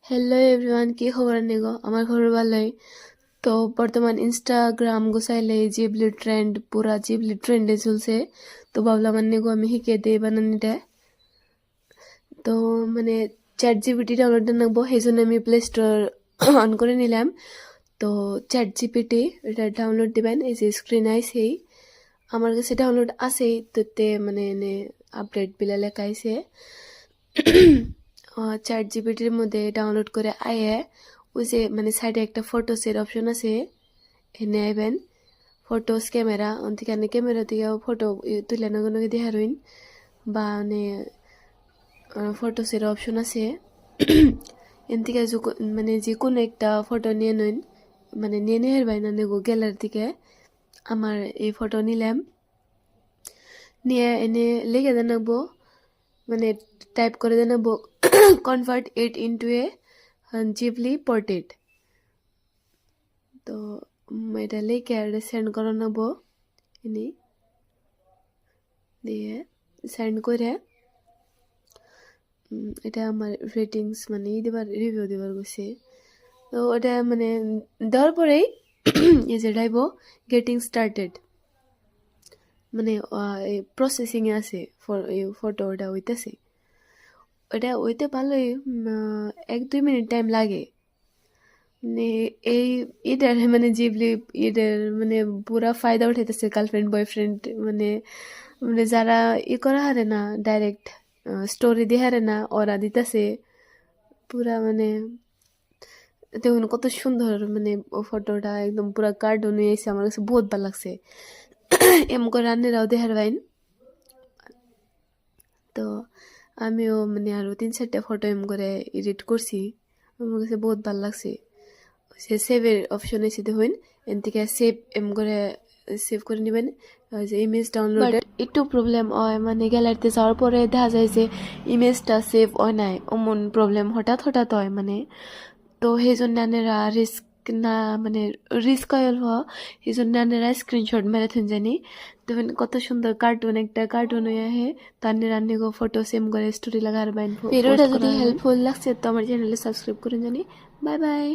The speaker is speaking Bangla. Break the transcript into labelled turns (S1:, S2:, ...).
S1: হ্যালো এভরিওয়ান, কি খবর নিগো? আমার খবর ভালোই। তো বর্তমান ইনস্টাগ্রাম গোসাইলে জিবলি ট্রেন্ড, পুরা জিবলি ট্রেন্ডে চলছে। তো ভাবলাম নিগো আমি শিখে দিই বানানিটা। তো মানে চ্যাট জিপিটি ডাউনলোড নাকবো, সেই জন্য আমি প্লে স্টোর অন করে নিলাম। তো চ্যাট জিপিটি এটা ডাউনলোড দিবেন, এই যে স্ক্রিন আইসেই আমার কাছে ডাউনলোড আছেই। তোতে মানে এনে আপডেট বিলা লেখা আইছে। চ্যাট জিপিটির মধ্যে ডাউনলোড করে আয়ে ওই যে মানে সাইডে একটা ফটোসের অপশন আছে, এনে আইবেন ফটোস ক্যামেরা থেকে ক্যামেরা থেকে ফটো তুলে নগে দেখা রইন বা মানে ফটোসের অপশন আছে। এন থেকে মানে যে কোনো একটা ফটো নিয়ে নইন, মানে নিয়ে নিয়ে হারবাই না নেগো গ্যালারি থেকে। আমার এই ফটো নিলাম, নিয়ে এনে লিখে দেনাবো, মানে টাইপ করে দেনাবো convert it into a Ghibli portrait. তো এটা লিখে আর সেন্ড করে নেব, এনে দিয়ে সেন্ড করে এটা আমার রেটিংস মানে রিভিউ দিবার গেছে। তো ওটা মানে দেওয়ার পরেই এই যে ডাইব গেটিং স্টার্টেড, মানে প্রসেসিংয়ে আছে ফটো, ওটা হইতেছে। ওটা হইতে ভালোই 1-2 মিনিট টাইম লাগে। মানে এই এটার মানে জিবলি এটার মানে পুরা ফায়দা উঠাইতেছে গার্লফ্রেন্ড বয়ফ্রেন্ড, মানে মানে যারা করা হারে না, ডাইরেক্ট স্টোরি দিয়ে হারে না, ওরা দিতেছে পুরা। মানে দেখুন কত সুন্দর, মানে ফটোটা একদম পুরা কার্টুন হয়ে এসে আমার কাছে বহুত ভালো লাগছে। এম করে রান্নারাও দেখার বাইন। তো আমিও মানে আরো 3-4টা ফটো এম করে এডিট করছি, আমার কাছে বহুত ভালো লাগছে। সে সেভের অপশন এসে দেখুন, এন থেকে সেভ এম করে সেভ করে নেবেন যে ইমেজ ডাউনলোডের। একটু প্রবলেম হয়, মানে গ্যালারিতে যাওয়ার পরে দেখা যায় যে ইমেজটা সেভ হয় নাই, অমন প্রবলেম হঠাৎ হঠাৎ হয়। মানে তো সেই জন্য আনেরা রিস্ক না, মানে রিস্ক অয়েল হওয়া, সেই জন্য আনেরা স্ক্রিনশট মেরে থুন জানি। দেখুন কত সুন্দর কার্টুন, একটা কার্টুন হয়ে আহে তান্নে রান্নে গো ফটো সেম করে স্টোরি লাগার বাইন। ভিডিওটা যদি হেল্পফুল লাগছে তো আমার চ্যানেলে সাবস্ক্রাইব করে জানি। Bye bye.